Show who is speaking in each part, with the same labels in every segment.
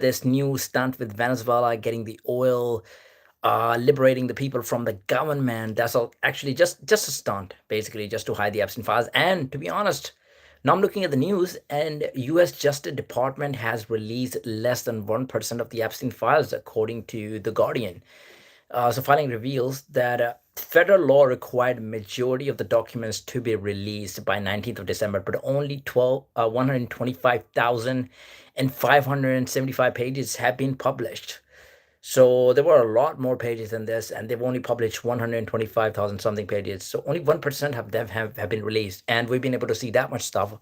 Speaker 1: this new stunt with Venezuela getting the oil, liberating the people from the government. That's all actually just a stunt, basically, just to hide the Epstein files. And to be honest, now I'm looking at the news, and U.S. Justice Department has released less than 1% of the Epstein files, according to The Guardian. So filing reveals that federal law required majority of the documents to be released by 19th of December, but only 125,575 pages have been published. So there were a lot more pages than this, and they've only published 125,000 something pages. So only 1% of them have been released. And we've been able to see that much stuff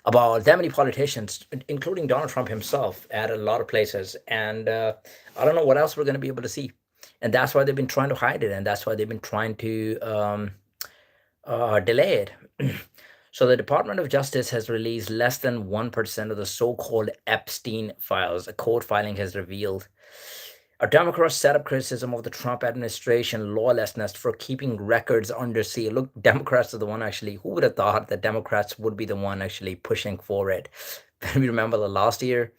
Speaker 1: about that many politicians, including Donald Trump himself, at a lot of places. And I don't know what else we're going to be able to see. And that's why they've been trying to hide it, and that's why they've been trying to delay it. So the Department of Justice has released less than 1% of the so-called Epstein files, a court filing has revealed. A Democrat set up criticism of the Trump administration lawlessness for keeping records under seal. Look, Democrats are the one actually. Who would have thought that Democrats would be the one actually pushing for it? When we remember the last year,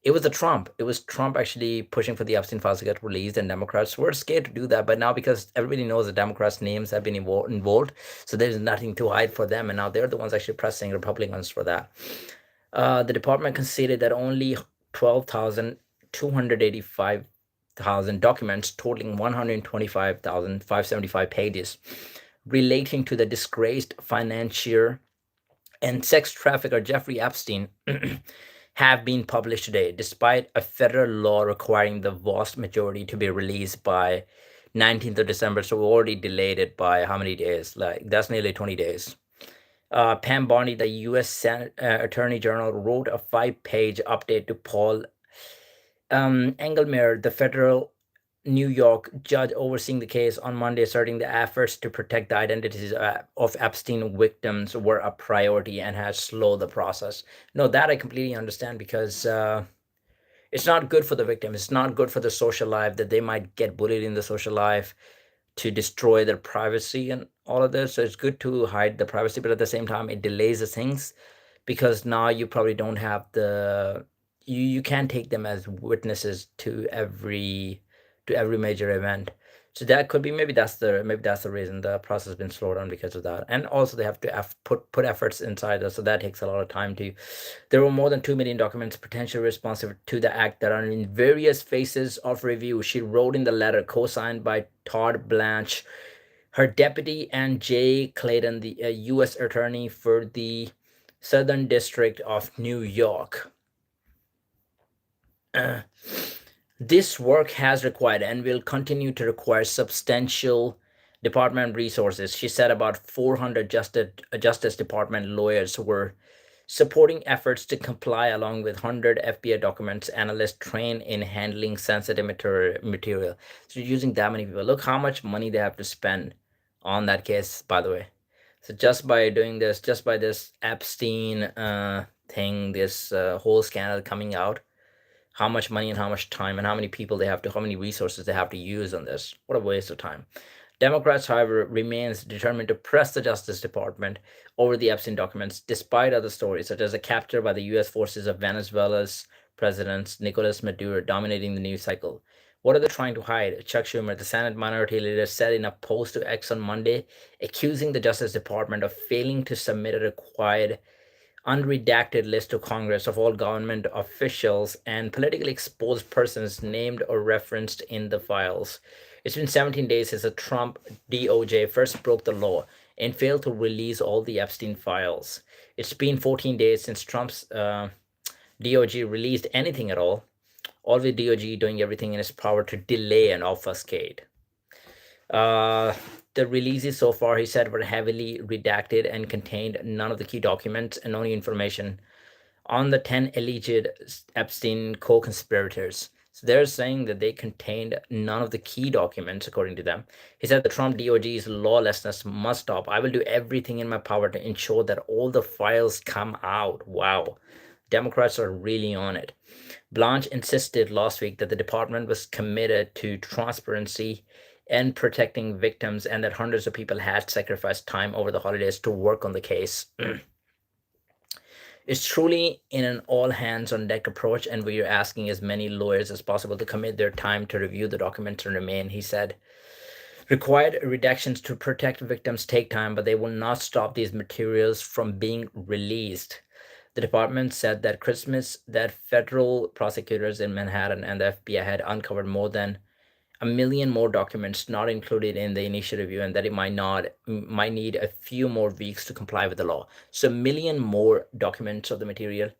Speaker 1: it was the Trump. It was Trump actually pushing for the Epstein files to get released, and Democrats were scared to do that. But now, because everybody knows the Democrats' names have been involved, so there's nothing to hide for them, and now they're the ones actually pressing Republicans for that. The department conceded that only 12,285,000 documents totaling 125,575 pages relating to the disgraced financier and sex trafficker Jeffrey Epstein have been published today, despite a federal law requiring the vast majority to be released by 19th of December. So we already delayed it by how many days? Like, that's nearly 20 days. Pam Bondi, the U.S. Attorney General, wrote a 5-page update to Paul Engelmeyer, the federal New York judge overseeing the case, on Monday, asserting the efforts to protect the identities of Epstein victims were a priority and has slowed the process. No, that I completely understand, because it's not good for the victim. It's not good for the social life, that they might get bullied in the social life, to destroy their privacy and all of this. So it's good to hide the privacy, but at the same time, it delays the things, because now you probably don't have the you can't take them as witnesses to every major event. So that could be, maybe that's the reason the process has been slowed down, because of that. And also they have to put efforts inside that, so that takes a lot of time too. There were more than 2 million documents potentially responsive to the act that are in various phases of review, she wrote in the letter, co-signed by Todd Blanche, her deputy, and Jay Clayton, the U.S. attorney for the Southern District of New York. This work has required and will continue to require substantial department resources, she said. About 400 Justice Department lawyers were supporting efforts to comply, along with 100 FBI documents analysts trained in handling sensitive material. So using that many people, look how much money they have to spend on that case, by the way. So just by doing this, just by this Epstein thing, this whole scandal coming out, how much money and how much time and how many people they have to, how many resources they have to use on this. What a waste of time. Democrats, however, remains determined to press the Justice Department over the Epstein documents, despite other stories, such as the capture by the U.S. forces of Venezuela's President Nicolas Maduro, dominating the news cycle. What are they trying to hide? Chuck Schumer, the Senate Minority Leader, said in a post to X on Monday, accusing the Justice Department of failing to submit a required unredacted list to Congress of all government officials and politically exposed persons named or referenced in the files. It's been 17 days since the Trump DOJ first broke the law and failed to release all the Epstein files. It's been 14 days since Trump's DOJ released anything at all with DOJ doing everything in its power to delay and obfuscate. The releases so far, he said, were heavily redacted and contained none of the key documents and only information on the 10 alleged Epstein co-conspirators. So they're saying that they contained none of the key documents, according to them. He said the Trump DOJ's lawlessness must stop. I will do everything in my power to ensure that all the files come out. Wow. Democrats are really on it. Blanche insisted last week that the department was committed to transparency and protecting victims, and that hundreds of people had sacrificed time over the holidays to work on the case. It's truly in an all hands on deck approach, and we are asking as many lawyers as possible to commit their time to review the documents and remain, he said. Required redactions to protect victims take time, but they will not stop these materials from being released. The department said that Christmas that federal prosecutors in Manhattan and the FBI had uncovered more than a million more documents not included in the initial review, and that it might need a few more weeks to comply with the law. So a million more documents of the material.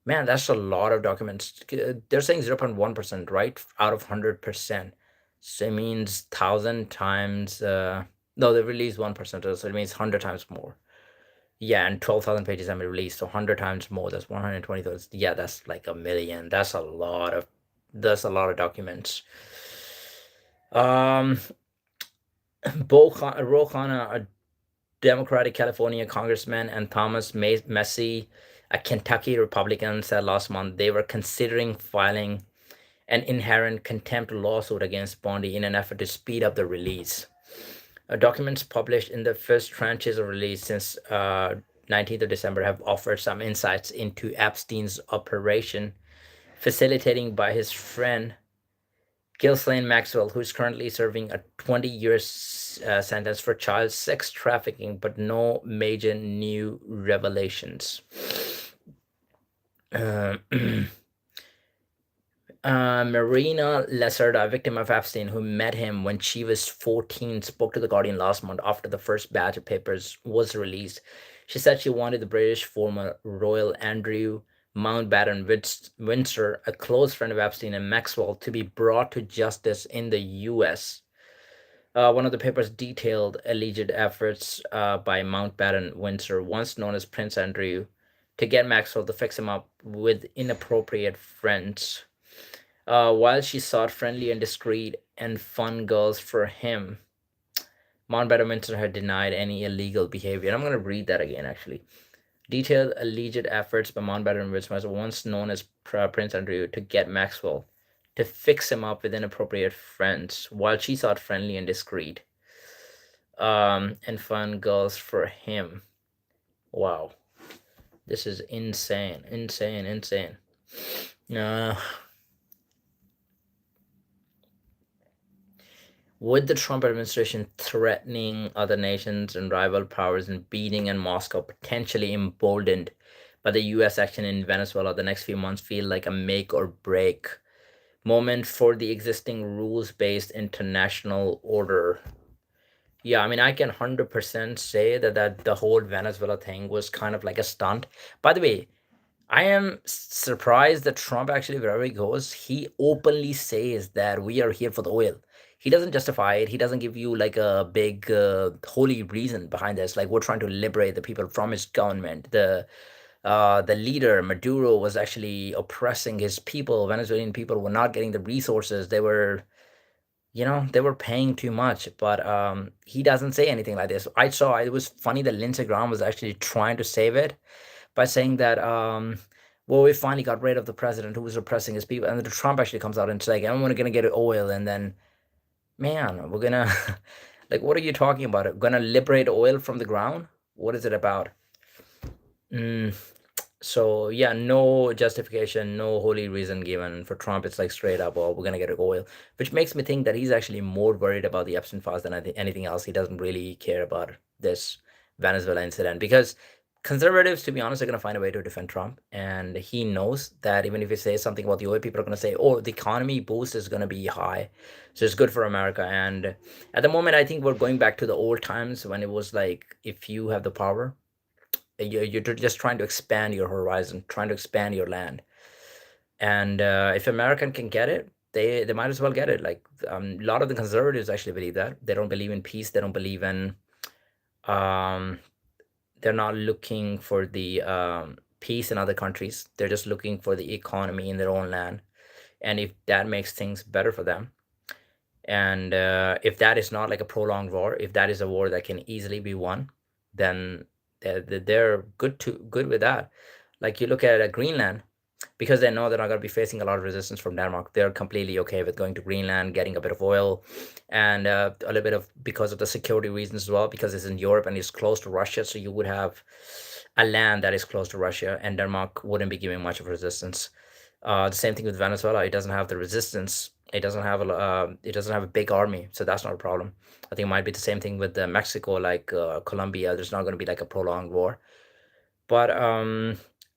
Speaker 1: Man, that's a lot of documents. They're saying 0.1%, right? Out of 100%. So it means 1,000 times. No, they released 1%, so it means 100 times more. Yeah, and 12,000 pages have been released, so 100 times more. That's 120,000. Yeah, that's like a million. That's a lot of documents. Um, Ro Khanna, a Democratic California congressman, and Thomas Massey, a Kentucky Republican, said last month they were considering filing an inherent contempt lawsuit against Bondi in an effort to speed up the release. Documents published in the first tranches of release since 19th of December have offered some insights into Epstein's operation, facilitating by his friend Ghislaine Maxwell, who is currently serving a 20-year sentence for child sex trafficking, but no major new revelations. Uh, Marina Lacerda, a victim of Epstein, who met him when she was 14, spoke to The Guardian last month after the first batch of papers was released. She said she wanted the British former Royal Andrew Mountbatten Windsor, a close friend of Epstein and Maxwell, to be brought to justice in the U.S. One of the papers detailed alleged efforts by Mountbatten Windsor, once known as Prince Andrew, to get Maxwell to fix him up with inappropriate friends. While she sought friendly and discreet and fun girls for him, Mountbatten Windsor had denied any illegal behavior. And I'm going to read that again, actually. Detailed alleged efforts by Mountbatten Windsor, once known as Prince Andrew, to get Maxwell to fix him up with inappropriate friends, while she sought friendly and discreet and fun girls for him. Wow. This is insane, insane, insane. Uh, with the Trump administration threatening other nations and rival powers and beating in Moscow potentially emboldened by the US action in Venezuela, the next few months feel like a make or break moment for the existing rules based international order. Yeah, I mean, I can 100% say that the whole Venezuela thing was kind of like a stunt. By the way, I am surprised that Trump actually, wherever he goes, he openly says that we are here for the oil. He doesn't justify it. He doesn't give you like a big holy reason behind this. Like we're trying to liberate the people from his government. The leader Maduro was actually oppressing his people. Venezuelan people were not getting the resources. They were paying too much. But he doesn't say anything like this. I saw it was funny that Lindsey Graham was actually trying to save it by saying that well, we finally got rid of the president who was oppressing his people, and then Trump actually comes out and says like, I'm gonna get oil, and then man, we're gonna like, what are you talking about? Gonna liberate oil from the ground? What is it about? Mm, so yeah, no justification, no holy reason given for Trump. It's like straight up, well, we're gonna get oil, which makes me think that he's actually more worried about the Epstein files than anything else. He doesn't really care about this Venezuela incident because conservatives, to be honest, are gonna find a way to defend Trump, and he knows that even if he says something about the oil, people are gonna say, "Oh, the economy boost is gonna be high, so it's good for America." And at the moment, I think we're going back to the old times when it was like, if you have the power, you're just trying to expand your horizon, trying to expand your land. And if American can get it, they might as well get it. Like a lot of the conservatives actually believe that. They don't believe in peace. They don't believe in. Um, they're not looking for the peace in other countries. They're just looking for the economy in their own land. And if that makes things better for them, and if that is not like a prolonged war, if that is a war that can easily be won, then they're good with that. Like you look at Greenland, because they know they're not going to be facing a lot of resistance from Denmark. They're completely okay with going to Greenland, getting a bit of oil, and a little bit of, because of the security reasons as well, because it's in Europe and it's close to Russia. So you would have a land that is close to Russia, and Denmark wouldn't be giving much of resistance. The same thing with Venezuela. It doesn't have the resistance. It doesn't have a big army, so that's not a problem. I think it might be the same thing with Mexico, like Colombia. There's not going to be like a prolonged war. But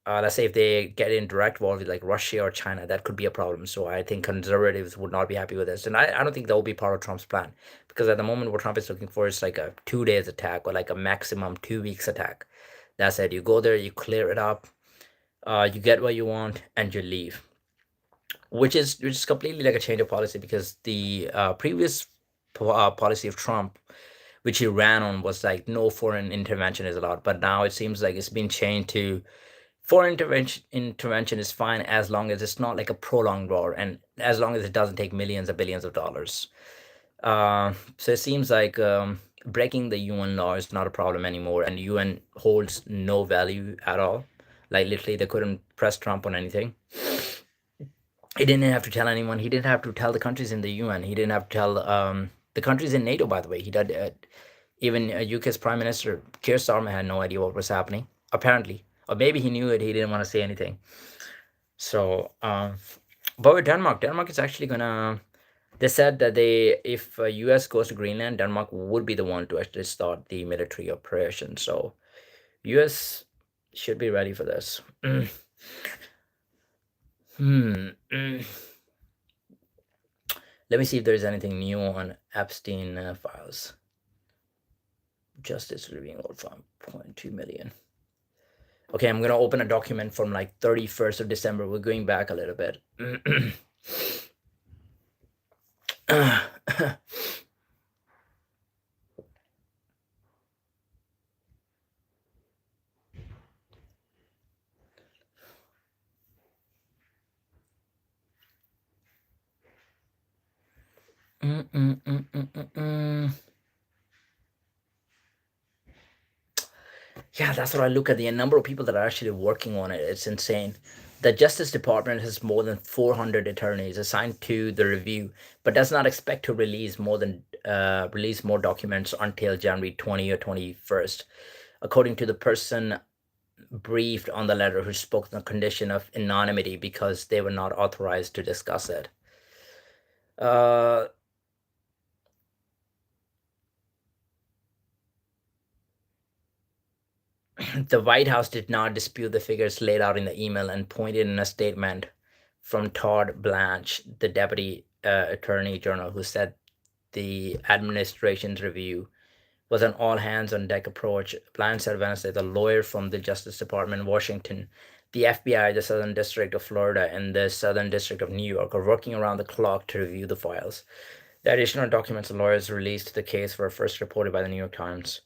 Speaker 1: let's say if they get in direct war with like Russia or China, that could be a problem. So I think conservatives would not be happy with this, and I don't think that will be part of Trump's plan, because at the moment what Trump is looking for is like a 2 days attack or like a maximum 2 weeks attack. That's it. You go there, you clear it up, you get what you want, and you leave, which is completely like a change of policy, because the previous policy of Trump, which he ran on, was like no foreign intervention is allowed. But now it seems like it's been changed to foreign intervention is fine as long as it's not like a prolonged war, and as long as it doesn't take millions or billions of dollars. So it seems like breaking the UN law is not a problem anymore, and UN holds no value at all. Like literally, they couldn't press Trump on anything. He didn't have to tell anyone. He didn't have to tell the countries in the UN. He didn't have to tell the countries in NATO. By the way, he did. Even UK's Prime Minister Keir Starmer had no idea what was happening. Apparently, or maybe he knew it. He didn't want to say anything. So, but with Denmark is actually gonna. They said that if U.S. goes to Greenland, Denmark would be the one to actually start the military operation. So, U.S. should be ready for this. Hmm. Let me see if there's anything new on Epstein files. Justice revealed 5.2 million. Okay, I'm gonna open a document from like 31st of December. We're going back a little bit. Yeah, that's what I look at. The number of people that are actually working on it, it's insane. The Justice Department has more than 400 attorneys assigned to the review, but does not expect to release more documents until January 20 or 21st, according to the person briefed on the letter, who spoke on the condition of anonymity because they were not authorized to discuss it. Uh, the White House did not dispute the figures laid out in the email, and pointed in a statement from Todd Blanche, the deputy attorney general, who said the administration's review was an all hands on deck approach. Blanche said Wednesday the lawyer from the Justice Department in Washington, the FBI, the Southern District of Florida, and the Southern District of New York are working around the clock to review the files. The additional documents the lawyers released to the case were first reported by the New York Times.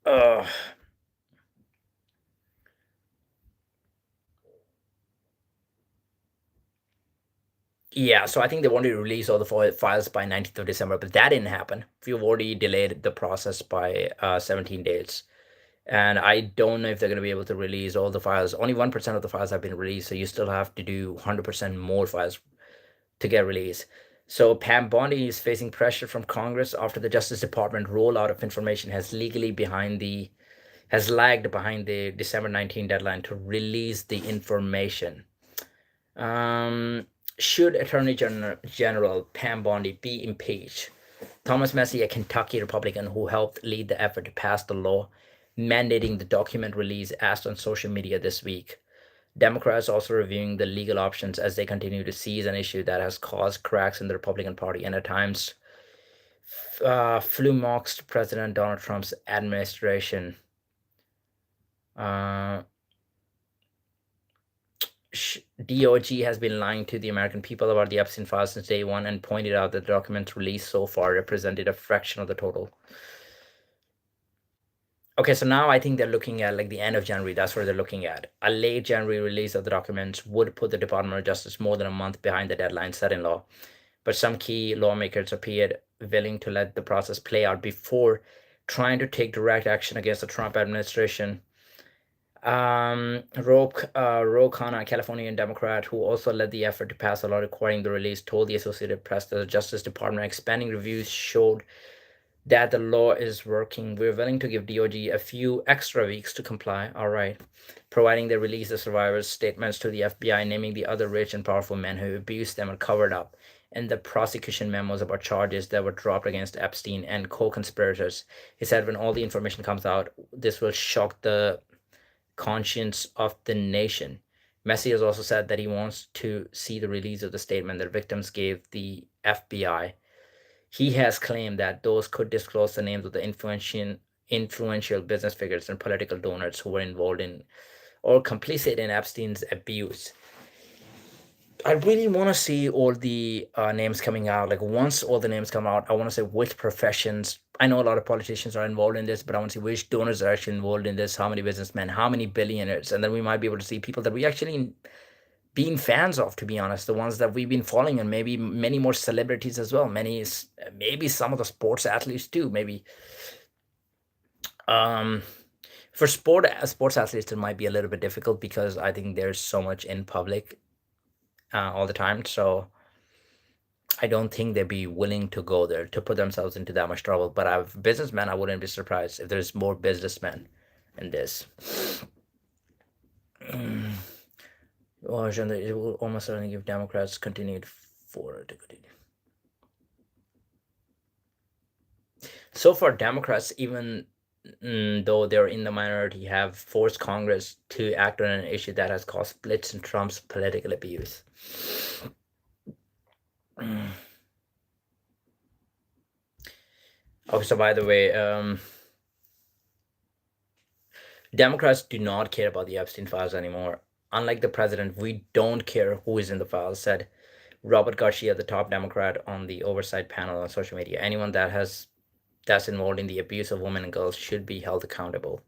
Speaker 1: Uh, yeah, so I think they wanted to release all the files by 19th of December, but that didn't happen. We've already delayed the process by 17 days. And I don't know if they're going to be able to release all the files. Only 1% of the files have been released, so you still have to do 100% more files to get released. So Pam Bondi is facing pressure from Congress after the Justice Department rollout of information has lagged behind the December 19 deadline to release the information. Should Attorney General Pam Bondi be impeached? Thomas Massie, a Kentucky Republican who helped lead the effort to pass the law mandating the document release, asked on social media this week. Democrats also reviewing the legal options as they continue to seize an issue that has caused cracks in the Republican Party and at times flummoxed President Donald Trump's administration. DOJ has been lying to the American people about the Epstein files since day one, and pointed out that the documents released so far represented a fraction of the total. Okay, so now I think they're looking at like the end of January. That's where they're looking at. A late January release of the documents would put the Department of Justice more than a month behind the deadline set in law. But some key lawmakers appeared willing to let the process play out before trying to take direct action against the Trump administration. Ro Khanna, a Californian Democrat who also led the effort to pass a law requiring the release, told the Associated Press that the Justice Department expanding reviews showed that the law is working. We're willing to give DOJ a few extra weeks to comply. All right. Providing they release the survivors' statements to the FBI, naming the other rich and powerful men who abused them and covered up, and the prosecution memos about charges that were dropped against Epstein and co conspirators. He said, when all the information comes out, this will shock the conscience of the nation. Messi has also said that he wants to see the release of the statement that victims gave the FBI. He has claimed that those could disclose the names of the influential business figures and political donors who were involved in or complicit in Epstein's abuse. I really want to see all the names coming out. Like once all the names come out, I want to say which professions. I know a lot of politicians are involved in this, but I want to see which donors are actually involved in this. How many businessmen? How many billionaires? And then we might be able to see people that we actually been fans of, to be honest, the ones that we've been following, and maybe many more celebrities as well. Maybe some of the sports athletes too. Maybe um, for sports athletes, it might be a little bit difficult because I think there's so much in public all the time. So I don't think they'd be willing to go there to put themselves into that much trouble. But I've businessmen, I wouldn't be surprised if there's more businessmen in this. Oh, it will almost certainly give Democrats continued for to continue. So far, Democrats, even though they're in the minority, have forced Congress to act on an issue that has caused splits in Trump's political abuse. Okay, so by the way, Democrats do not care about the Epstein files anymore. Unlike the president, we don't care who is in the files, said Robert Garcia, the top Democrat on the oversight panel on social media. Anyone that's involved in the abuse of women and girls should be held accountable.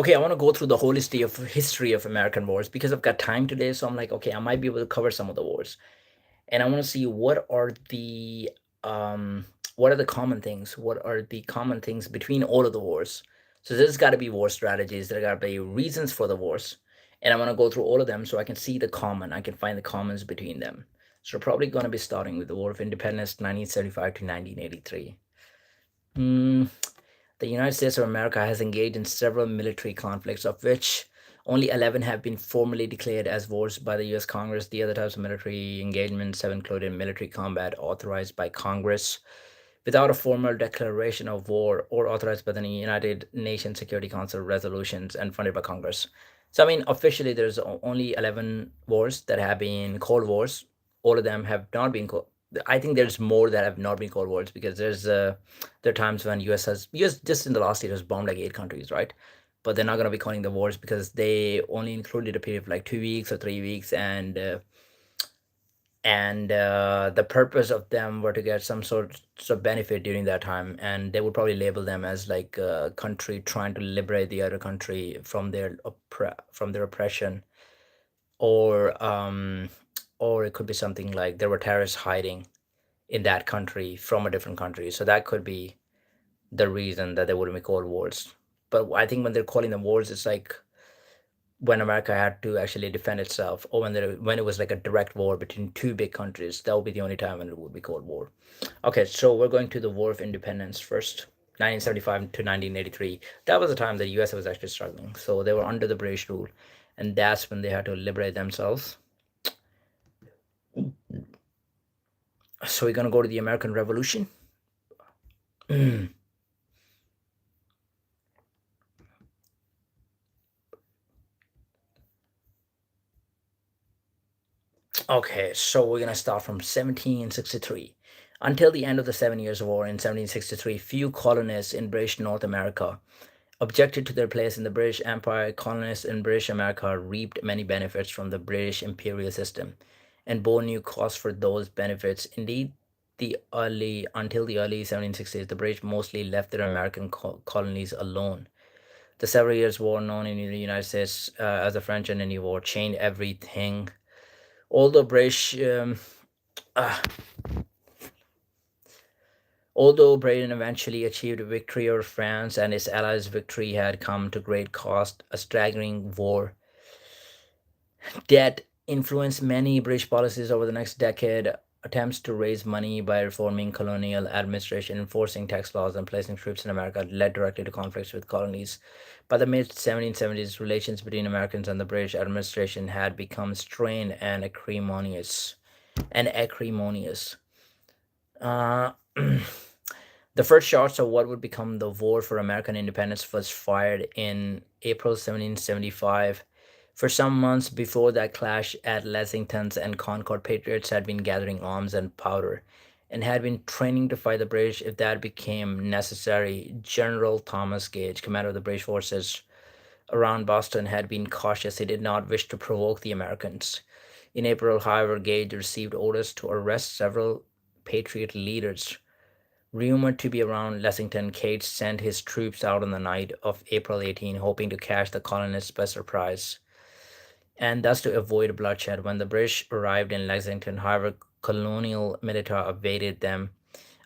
Speaker 1: Okay, I want to go through the whole history of American wars because I've got time today. So I'm like, okay, I might be able to cover some of the wars, and I want to see um what are the common things? What are the common things between all of the wars? So there's got to be war strategies. There got to be reasons for the wars, and I want to go through all of them so I can see the common. I can find the commons between them. So we're probably going to be starting with the War of Independence, 1975 to 1983. Mm, the United States of America has engaged in several military conflicts, of which Only 11 have been formally declared as wars by the US Congress. The other types of military engagements have included military combat authorized by Congress without a formal declaration of war or authorized by the United Nations Security Council resolutions and funded by Congress. So, I mean, officially, there's only 11 wars that have been Cold Wars. All of them have not been Cold. I think there's more that have not been Cold Wars because there are times when US just in the last year has bombed like 8 countries, right? But they're not going to be calling the wars because they only included a period of like 2 weeks or 3 weeks, and the purpose of them were to get some sort of benefit during that time, and they would probably label them as like a country trying to liberate the other country from their oppression, or it could be something like there were terrorists hiding in that country from a different country, so that could be the reason that they wouldn't be called wars. But I think when they're calling them wars, it's like when America had to actually defend itself, or when it was like a direct war between two big countries. That would be the only time when it would be called war. Okay, so we're going to the War of Independence first. 1975 to 1983. That was the time the US was actually struggling. So they were under the British rule, and that's when they had to liberate themselves. So we're going to go to the American Revolution. Okay, so we're gonna start from 1763. Until the end of the Seven Years' War in 1763, few colonists in British North America objected to their place in the British Empire. Colonists in British America reaped many benefits from the British imperial system and bore new costs for those benefits. Indeed, the early 1760s, the British mostly left their American colonies alone. The Several Years' War, known in the United States as the French and Indian War, changed everything. Although British uh, Although Britain eventually achieved victory over France and its allies, victory had come to great cost. A staggering war that influenced many British policies over the next decade. Attempts to raise money by reforming colonial administration, enforcing tax laws, and placing troops in America led directly to conflicts with colonies. By the mid 1770s, relations between Americans and the British administration had become strained and acrimonious. Uh, The first shots of what would become the War for American Independence was fired in April 1775. For some months before that clash at Lexington and Concord, patriots had been gathering arms and powder and had been training to fight the British if that became necessary. General Thomas Gage, commander of the British forces around Boston, had been cautious. He did not wish to provoke the Americans. In April, however, Gage received orders to arrest several Patriot leaders. Rumored to be around Lexington, Cage sent his troops out on the night of April 18, hoping to catch the colonists by surprise, and thus to avoid bloodshed. When the British arrived in Lexington, however, colonial militia evaded them.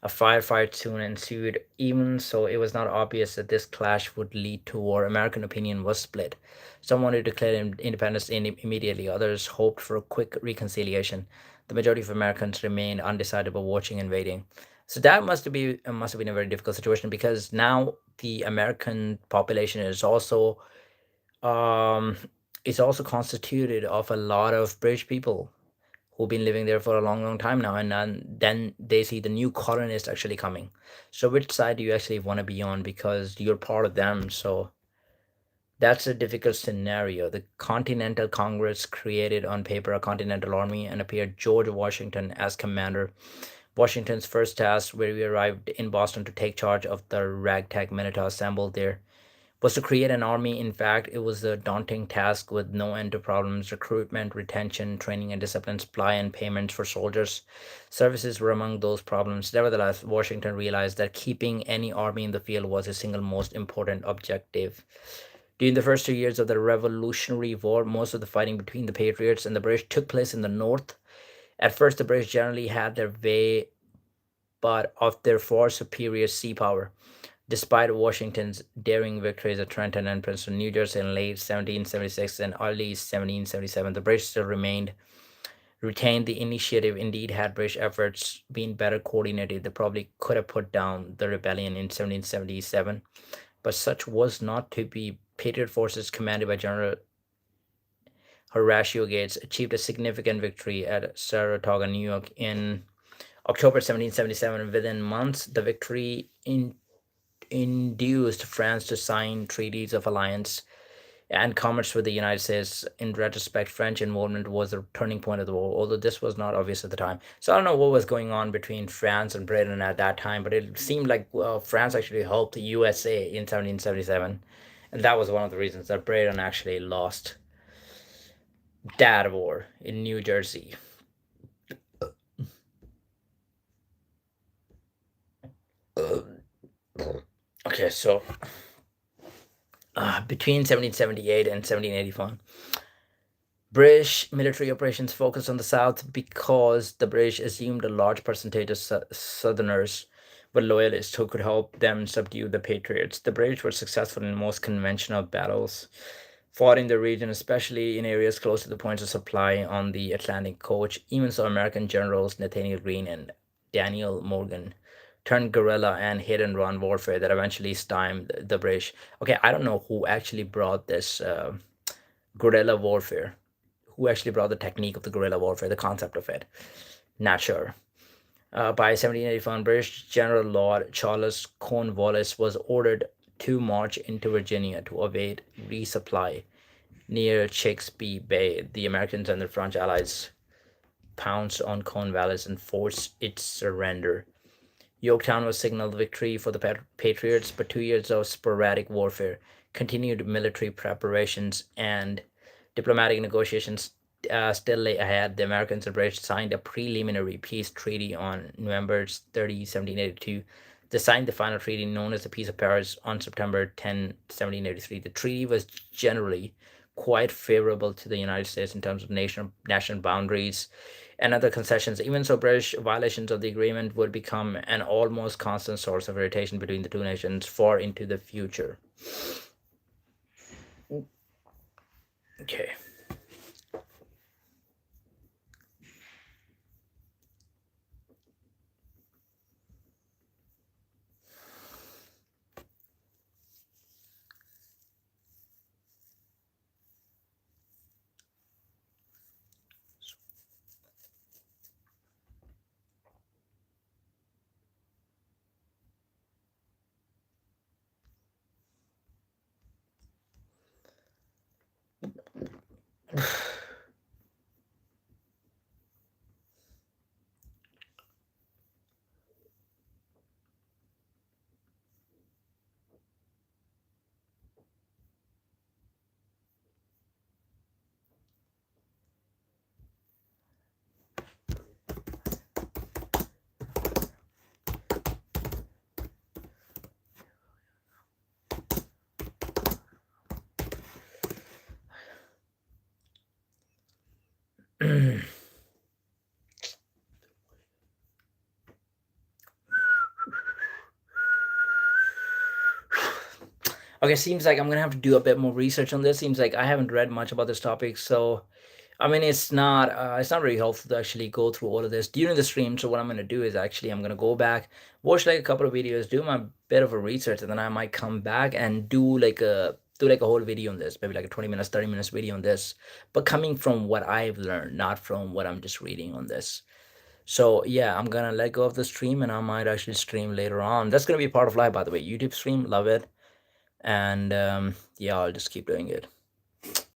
Speaker 1: A firefight soon ensued. Even so, it was not obvious that this clash would lead to war. American opinion was split. Some wanted to declare independence immediately, others hoped for a quick reconciliation. The majority of Americans remained undecided but watching and waiting. So that must have been a very difficult situation because now the American population um, is also constituted of a lot of British people who've been living there for a long, long time now, and then they see the new colonists actually coming. So which side do you actually want to be on because you're part of them? So that's a difficult scenario. The Continental Congress created on paper a Continental Army and appeared George Washington as commander. Washington's first task, where we arrived in Boston to take charge of the ragtag militia assembled there, was to create an army. In fact, it was a daunting task with no end to problems: recruitment, retention, training, and discipline, supply, and payments for soldiers. Services were among those problems. Nevertheless, Washington realized that keeping any army in the field was his single most important objective. During the first 2 years of the Revolutionary War, most of the fighting between the Patriots and the British took place in the North. At first, the British generally had their way, but of their far superior sea power. Despite Washington's daring victories at Trenton and Princeton, New Jersey in late 1776 and early 1777, the British still retained the initiative. Indeed, had British efforts been better coordinated, they probably could have put down the rebellion in 1777. But such was not to be. Patriot forces commanded by General Horatio Gates achieved a significant victory at Saratoga, New York in October 1777. Within months, the victory induced France to sign treaties of alliance and commerce with the United States. In retrospect, French involvement was the turning point of the war, although this was not obvious at the time. So I don't know what was going on between France and Britain at that time, but it seemed like France actually helped the USA in 1777. And that was one of the reasons that Britain actually lost that war in New Jersey. Okay, so between 1778 and 1781, British military operations focused on the South because the British assumed a large percentage of Southerners were loyalists who could help them subdue the Patriots. The British were successful in most conventional battles fought in the region, especially in areas close to the points of supply on the Atlantic coast. Even so, American generals Nathaniel Greene and Daniel Morgan turned guerrilla and hit and run warfare that eventually stymied the British. Okay, I don't know who actually brought this guerrilla warfare, who actually brought the technique of the guerrilla warfare, the concept of it. Not sure. By 1781, British General Lord Charles Cornwallis was ordered to march into Virginia to await resupply near Chesapeake Bay. The Americans and the French allies pounced on Cornwallis and forced its surrender. Yorktown was signaled victory for the Patriots, but 2 years of sporadic warfare, continued military preparations, and diplomatic negotiations still lay ahead. The Americans and British signed a preliminary peace treaty on November 30, 1782. They signed the final treaty known as the Peace of Paris on September 10, 1783. The treaty was generally quite favorable to the United States in terms of national boundaries and other concessions. Even so, British violations of the agreement would become an almost constant source of irritation between the two nations far into the future. Okay. Okay, seems like I'm gonna have to do a bit more research on this. Seems like I haven't read much about this topic, so I mean it's not very helpful to actually go through all of this during the stream. So what I'm gonna do is actually I'm gonna go back, watch like a couple of videos, do my bit of a research, and then I might come back and do like a whole video on this, maybe like a 20 minutes, 30 minutes video on this, but coming from what I've learned, not from what I'm just reading on this. So yeah, I'm gonna let go of the stream and I might actually stream later on. That's gonna be part of life, by the way. YouTube stream, love it. And yeah, I'll just keep doing it.